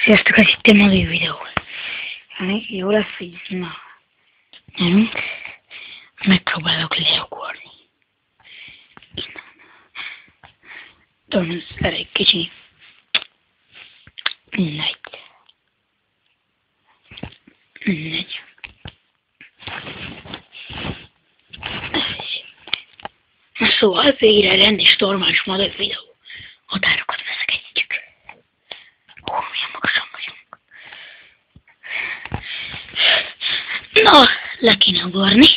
Sziasztok, ez itt egy mai videó. Jó lesz, hogy na, megpróbálok leugorni. Tudom, ez elég kicsi. Negy. Na szóval végre rendes, normális, modern videó. Határokat veszekedjük. Milyen magasan vagyunk. Na, le kéne ugorni.